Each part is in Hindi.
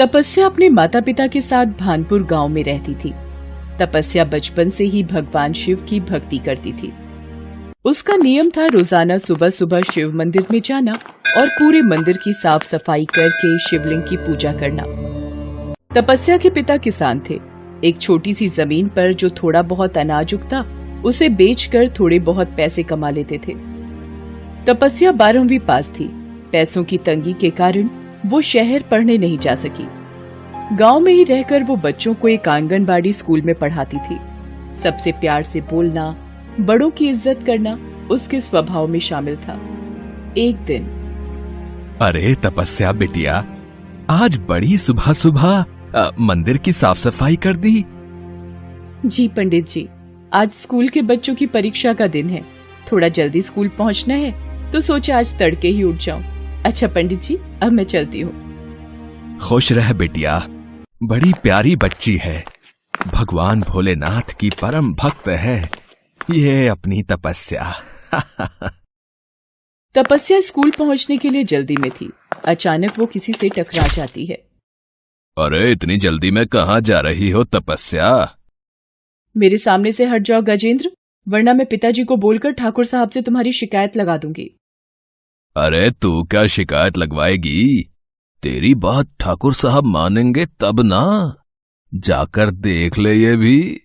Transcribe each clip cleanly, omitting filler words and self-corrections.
तपस्या अपने माता पिता के साथ भानपुर गांव में रहती थी। तपस्या बचपन से ही भगवान शिव की भक्ति करती थी। उसका नियम था रोजाना सुबह सुबह शिव मंदिर में जाना और पूरे मंदिर की साफ सफाई करके शिवलिंग की पूजा करना। तपस्या के पिता किसान थे। एक छोटी सी जमीन पर जो थोड़ा बहुत अनाज उगता उसे बेचकर थोड़े बहुत पैसे कमा लेते थे। तपस्या 12वीं पास थी। पैसों की तंगी के कारण वो शहर पढ़ने नहीं जा सकी। गांव में ही रहकर वो बच्चों को एक आंगनबाड़ी स्कूल में पढ़ाती थी। सबसे प्यार से बोलना, बड़ों की इज्जत करना उसके स्वभाव में शामिल था। एक दिन, अरे तपस्या बिटिया, आज बड़ी सुबह सुबह मंदिर की साफ सफाई कर दी। जी पंडित जी, आज स्कूल के बच्चों की परीक्षा का दिन है। थोड़ा जल्दी स्कूल पहुंचना है तो सोचा आज तड़के ही उठ जाऊं। अच्छा पंडित जी, अब मैं चलती हूँ। खुश रह बिटिया, बड़ी प्यारी बच्ची है। भगवान भोलेनाथ की परम भक्त है ये अपनी तपस्या। तपस्या स्कूल पहुंचने के लिए जल्दी में थी। अचानक वो किसी से टकरा जाती है। अरे इतनी जल्दी में कहाँ जा रही हो तपस्या? मेरे सामने से हट जाओ गजेंद्र, वरना मैं पिताजी को बोलकर ठाकुर साहब से तुम्हारी शिकायत लगा दूंगी। अरे तू क्या शिकायत लगवाएगी? तेरी बात ठाकुर साहब मानेंगे तब ना। जाकर देख ले ये भी।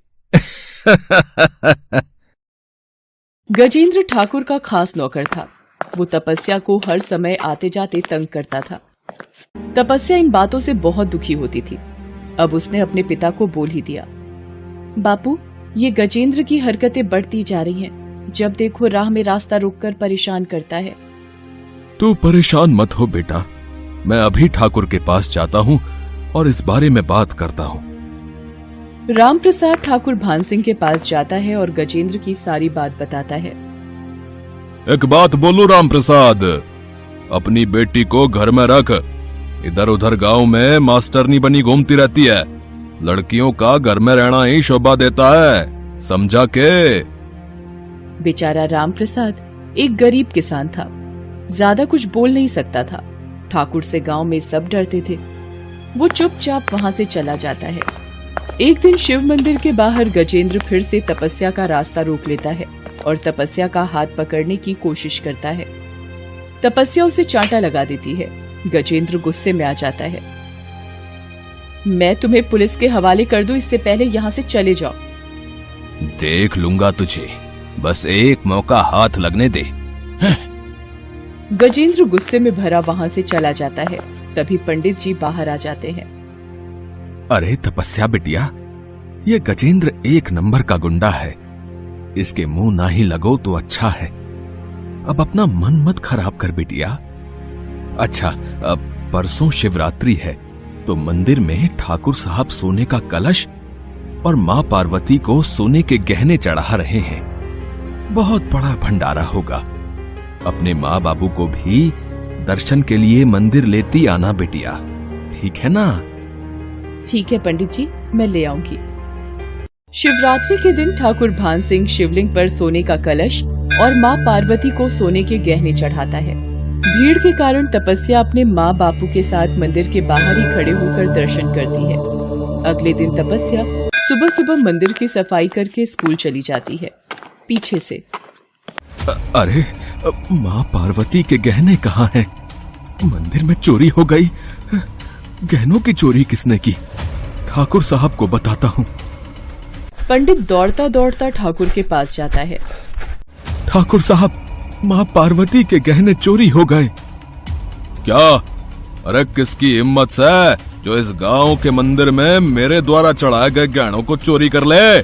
गजेंद्र ठाकुर का खास नौकर था। वो तपस्या को हर समय आते जाते तंग करता था। तपस्या इन बातों से बहुत दुखी होती थी। अब उसने अपने पिता को बोल ही दिया, बापू, ये गजेंद्र की हरकतें बढ़ती जा रही हैं। जब देखो राह में रास्ता रोककर परेशान करता है। तू परेशान मत हो बेटा, मैं अभी ठाकुर के पास जाता हूँ और इस बारे में बात करता हूँ। राम प्रसाद ठाकुर भान सिंह के पास जाता है और गजेंद्र की सारी बात बताता है। एक बात बोलूं राम प्रसाद, अपनी बेटी को घर में रख। इधर उधर गांव में मास्टरनी बनी घूमती रहती है। लड़कियों का घर में रहना ही शोभा देता है, समझा के? बेचारा राम प्रसाद एक गरीब किसान था। ज्यादा कुछ बोल नहीं सकता था। ठाकुर से गांव में सब डरते थे। वो चुपचाप वहां से चला जाता है। एक दिन शिव मंदिर के बाहर गजेंद्र फिर से तपस्या का रास्ता रोक लेता है और तपस्या का हाथ पकड़ने की कोशिश करता है। तपस्या उसे चांटा लगा देती है। गजेंद्र गुस्से में आ जाता है। मैं तुम्हें पुलिस के हवाले कर दूं, इससे पहले यहाँ से चले जाओ। देख लूंगा तुझे, बस एक मौका हाथ लगने दे। गजेंद्र गुस्से में भरा वहां से चला जाता है। तभी पंडित जी बाहर आ जाते हैं। अरे तपस्या बिटिया, ये गजेंद्र एक नंबर का गुंडा है। इसके मुंह ना ही लगो तो अच्छा है। अब अपना मन मत खराब कर बिटिया। अच्छा, अब परसों शिवरात्रि है तो मंदिर में ठाकुर साहब सोने का कलश और मां पार्वती को सोने के गहने चढ़ा रहे हैं। बहुत बड़ा भंडारा होगा। अपने माँ बाबू को भी दर्शन के लिए मंदिर लेती आना बेटिया, ठीक है ना? ठीक है पंडित जी, मैं ले आऊंगी। शिवरात्रि के दिन ठाकुर भान सिंह शिवलिंग पर सोने का कलश और माँ पार्वती को सोने के गहने चढ़ाता है। भीड़ के कारण तपस्या अपने माँ बापू के साथ मंदिर के बाहर ही खड़े होकर दर्शन करती है। अगले दिन तपस्या सुबह सुबह मंदिर की सफाई करके स्कूल चली जाती है। पीछे से, अरे माँ पार्वती के गहने कहाँ हैं? मंदिर में चोरी हो गई। गहनों की चोरी किसने की? ठाकुर साहब को बताता हूँ। पंडित दौड़ता दौड़ता ठाकुर के पास जाता है। ठाकुर साहब, माँ पार्वती के गहने चोरी हो गए। क्या? अरे किसकी हिम्मत है जो इस गांव के मंदिर में मेरे द्वारा चढ़ाए गए गहनों को चोरी कर ले?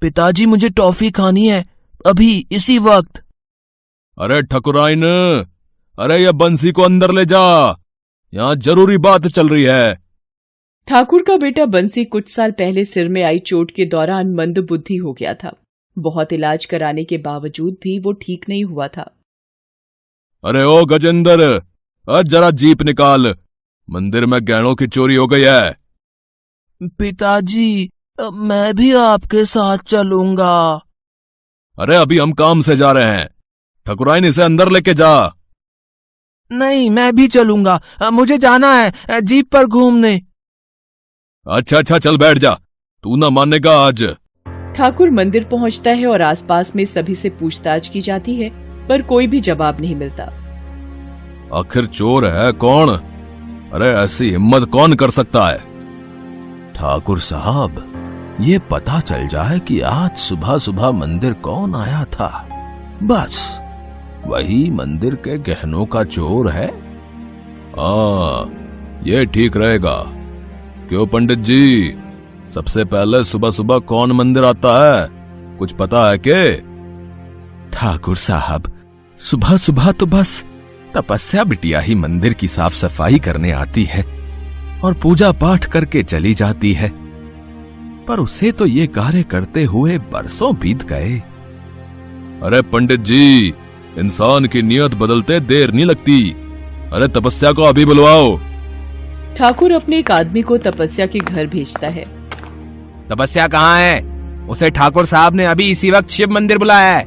पिताजी, मुझे टॉफी खानी है, अभी इसी वक्त। अरे ठकुराइन, अरे ये बंसी को अंदर ले जा, यहाँ जरूरी बात चल रही है। ठाकुर का बेटा बंसी कुछ साल पहले सिर में आई चोट के दौरान मंदबुद्धि हो गया था। बहुत इलाज कराने के बावजूद भी वो ठीक नहीं हुआ था। अरे ओ गजेंद्र, जरा जीप निकाल, मंदिर में गहनों की चोरी हो गई है। पिताजी, मैं भी आपके साथ चलूंगा। अरे अभी हम काम से जा रहे हैं, ठकुराइन इसे अंदर लेके जा। नहीं, मैं भी चलूंगा। मुझे जाना है जीप पर घूमने। अच्छा अच्छा, चल बैठ जा, तू ना मानेगा आज। ठाकुर मंदिर पहुंचता है और आसपास में सभी से पूछताछ की जाती है, पर कोई भी जवाब नहीं मिलता। आखिर चोर है कौन? अरे ऐसी हिम्मत कौन कर सकता है? ठाकुर साहब, ये पता चल जाए कि आज सुबह सुबह मंदिर कौन आया था, बस वही मंदिर के गहनों का चोर है। ये ठीक रहेगा। क्यों पंडित जी, सबसे पहले सुबह सुबह कौन मंदिर आता है, कुछ पता है के? ठाकुर साहब, सुबह सुबह तो बस तपस्या बिटिया ही मंदिर की साफ सफाई करने आती है और पूजा पाठ करके चली जाती है, पर उसे तो ये कार्य करते हुए बरसों बीत गए। अरे पंडित जी, इंसान की नियत बदलते देर नहीं लगती। अरे तपस्या को अभी बुलवाओ। ठाकुर अपने एक आदमी को तपस्या के घर भेजता है। तपस्या कहाँ है? उसे ठाकुर साहब ने अभी इसी वक्त शिव मंदिर बुलाया है।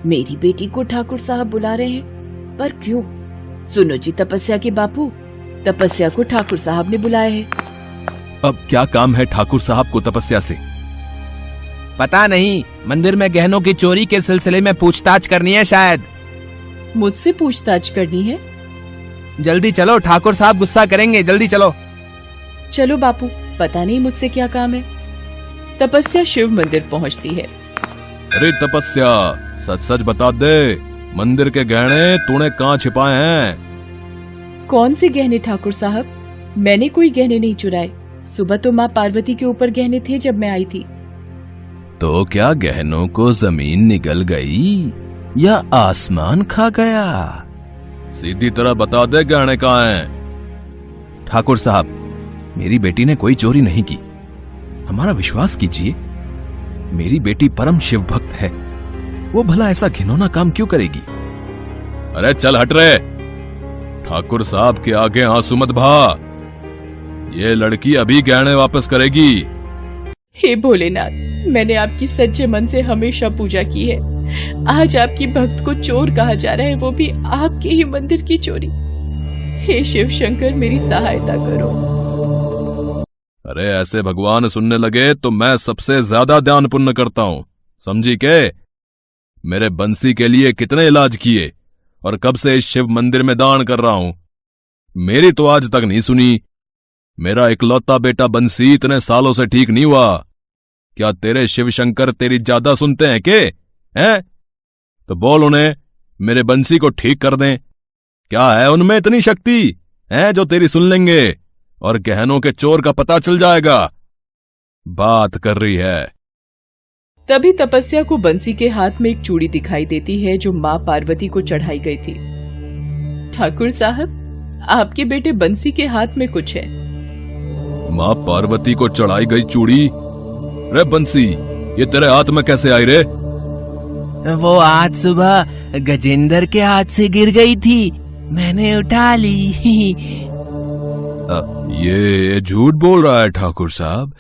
मेरी बेटी को ठाकुर साहब बुला रहे हैं, पर क्यों? सुनो जी तपस्या के बापू, तपस्या को ठाकुर साहब ने बुलाया है। अब क्या काम है ठाकुर साहब को तपस्या से? पता नहीं, मंदिर में गहनों की चोरी के सिलसिले में पूछताछ करनी है शायद। मुझसे पूछताछ करनी है? जल्दी चलो, ठाकुर साहब गुस्सा करेंगे, जल्दी चलो। चलो बापू, पता नहीं मुझसे क्या काम है। तपस्या शिव मंदिर पहुंचती है। अरे तपस्या, सच सच बता दे, मंदिर के गहने तूने कहाँ छिपाए हैं? कौन से गहने ठाकुर साहब? मैंने कोई गहने नहीं चुराए। सुबह तो माँ पार्वती के ऊपर गहने थे जब मैं आई थी। तो क्या गहनों को जमीन निगल गई या आसमान खा गया? सीधी तरह बता दे, गहने कहाँ हैं? ठाकुर साहब, मेरी बेटी ने कोई चोरी नहीं की, हमारा विश्वास कीजिए। मेरी बेटी परम शिव भक्त है, वो भला ऐसा घिनौना काम क्यों करेगी? अरे चल हट रे, ठाकुर साहब के आगे आंसू मत बहा। ये लड़की अभी गहने वापस करेगी। हे भोलेनाथ, मैंने आपकी सच्चे मन से हमेशा पूजा की है। आज आपकी भक्त को चोर कहा जा रहा है, वो भी आपके ही मंदिर की चोरी। हे शिव शंकर, मेरी सहायता करो। अरे ऐसे भगवान सुनने लगे तो मैं सबसे ज्यादा दान पुण्य करता हूँ, समझी के? मेरे बंसी के लिए कितने इलाज किए और कब से इस शिव मंदिर में दान कर रहा हूं, मेरी तो आज तक नहीं सुनी। मेरा इकलौता बेटा बंसी इतने सालों से ठीक नहीं हुआ। क्या तेरे शिव शंकर तेरी ज्यादा सुनते हैं के? हैं? तो बोल उन्हें मेरे बंसी को ठीक कर दें। क्या है उनमें इतनी शक्ति है जो तेरी सुन लेंगे और गहनों के चोर का पता चल जाएगा? बात कर रही है। तभी तपस्या को बंसी के हाथ में एक चूड़ी दिखाई देती है जो माँ पार्वती को चढ़ाई गई थी। ठाकुर साहब, आपके बेटे बंसी के हाथ में कुछ है। माँ पार्वती को चढ़ाई गई चूड़ी? रे बंसी, ये तेरे हाथ में कैसे आई रे? वो आज सुबह गजेंद्र के हाथ से गिर गई थी, मैंने उठा ली। ये झूठ बोल रहा है ठाकुर साहब।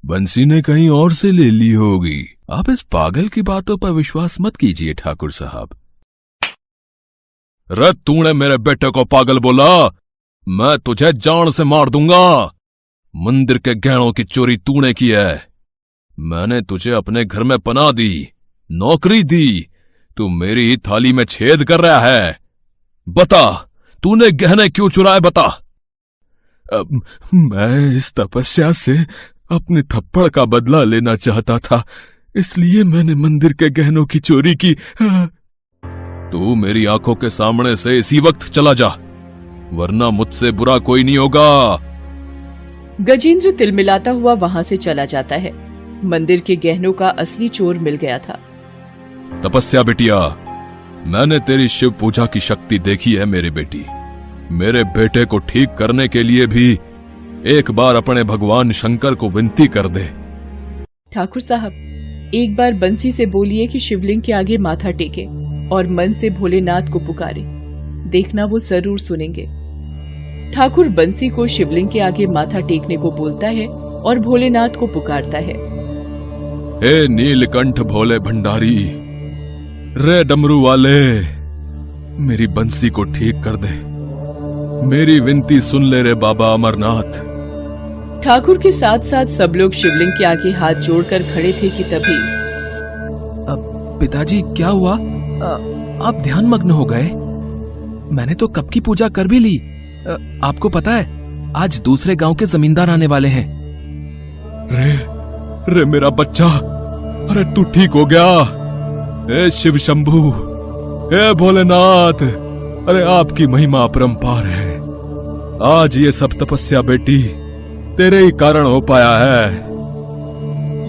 बंसी ने कहीं और से ले ली होगी। आप इस पागल की बातों पर विश्वास मत कीजिए ठाकुर साहब। रे तूने मेरे बेटे को पागल बोला, मैं तुझे जान से मार दूंगा। मंदिर के गहनों की चोरी तूने की है। मैंने तुझे अपने घर में पनाह दी, नौकरी दी, तू मेरी ही थाली में छेद कर रहा है। बता, तूने गहने क्यों चुराए, बता। मैं इस तपस्या से अपने थप्पड़ का बदला लेना चाहता था, इसलिए मैंने मंदिर के गहनों की चोरी की। तू मेरी आंखों के सामने से इसी वक्त चला जा, वरना मुझसे बुरा कोई नहीं होगा। गजेंद्र तिलमिलाता हुआ वहां से चला जाता है। मंदिर के गहनों का असली चोर मिल गया था। तपस्या बिटिया, मैंने तेरी शिव पूजा की शक्ति देखी है मेरी बेटी। मेरे बेटे को ठीक करने के लिए भी एक बार अपने भगवान शंकर को विनती कर दे। ठाकुर साहब, एक बार बंसी से बोलिए कि शिवलिंग के आगे माथा टेके और मन से भोलेनाथ को पुकारे, देखना वो जरूर सुनेंगे। ठाकुर बंसी को शिवलिंग के आगे माथा टेकने को बोलता है और भोलेनाथ को पुकारता है। हे नीलकंठ भोले भंडारी, रे डमरू वाले, मेरी बंसी को ठीक कर दे। मेरी विनती सुन ले रे बाबा अमरनाथ। ठाकुर के साथ साथ सब लोग शिवलिंग के आगे हाथ जोड़कर खड़े थे कि तभी पिताजी क्या हुआ? आप ध्यान मग्न हो गए? मैंने तो कब की पूजा कर भी ली। आपको पता है आज दूसरे गांव के जमींदार आने वाले हैं। रे मेरा बच्चा, अरे तू ठीक हो गया? ए शिव शंभू, ए भोलेनाथ, अरे आपकी महिमा अपरंपार है। आज ये सब तपस्या बेटी तेरे ही कारण हो पाया है।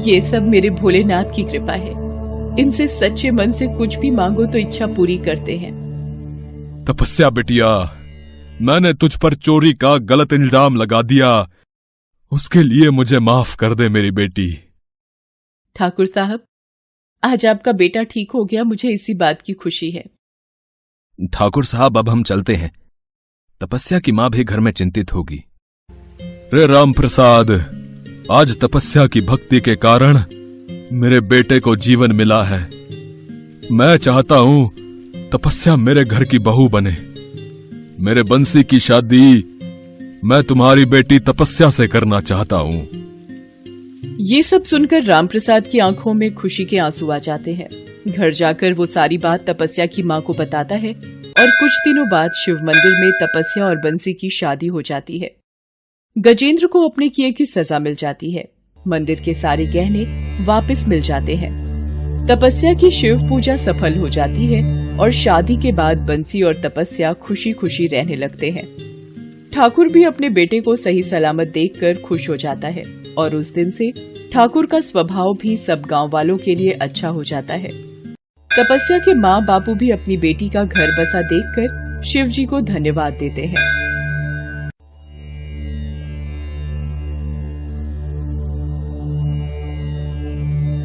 ये सब मेरे भोलेनाथ की कृपा है। इनसे सच्चे मन से कुछ भी मांगो तो इच्छा पूरी करते हैं। तपस्या बेटिया, मैंने तुझ पर चोरी का गलत इल्जाम लगा दिया, उसके लिए मुझे माफ कर दे मेरी बेटी। ठाकुर साहब, आज आपका बेटा ठीक हो गया, मुझे इसी बात की खुशी है। ठाकुर साहब अब हम चलते हैं। तपस्या की मां भी घर में चिंतित होगी। रे राम प्रसाद, आज तपस्या की भक्ति के कारण मेरे बेटे को जीवन मिला है। मैं चाहता हूं तपस्या मेरे घर की बहू बने। मेरे बंसी की शादी मैं तुम्हारी बेटी तपस्या से करना चाहता हूं। ये सब सुनकर रामप्रसाद की आंखों में खुशी के आंसू आ जाते हैं। घर जाकर वो सारी बात तपस्या की मां को बताता है और कुछ दिनों बाद शिव मंदिर में तपस्या और बंसी की शादी हो जाती है। गजेंद्र को अपने किए की सजा मिल जाती है। मंदिर के सारे गहने वापस मिल जाते हैं। तपस्या की शिव पूजा सफल हो जाती है और शादी के बाद बंसी और तपस्या खुशी खुशी रहने लगते हैं। ठाकुर भी अपने बेटे को सही सलामत देखकर खुश हो जाता है और उस दिन से ठाकुर का स्वभाव भी सब गांव वालों के लिए अच्छा हो जाता है। तपस्या के माँ बापू भी अपनी बेटी का घर बसा देखकर शिव जी को धन्यवाद देते हैं।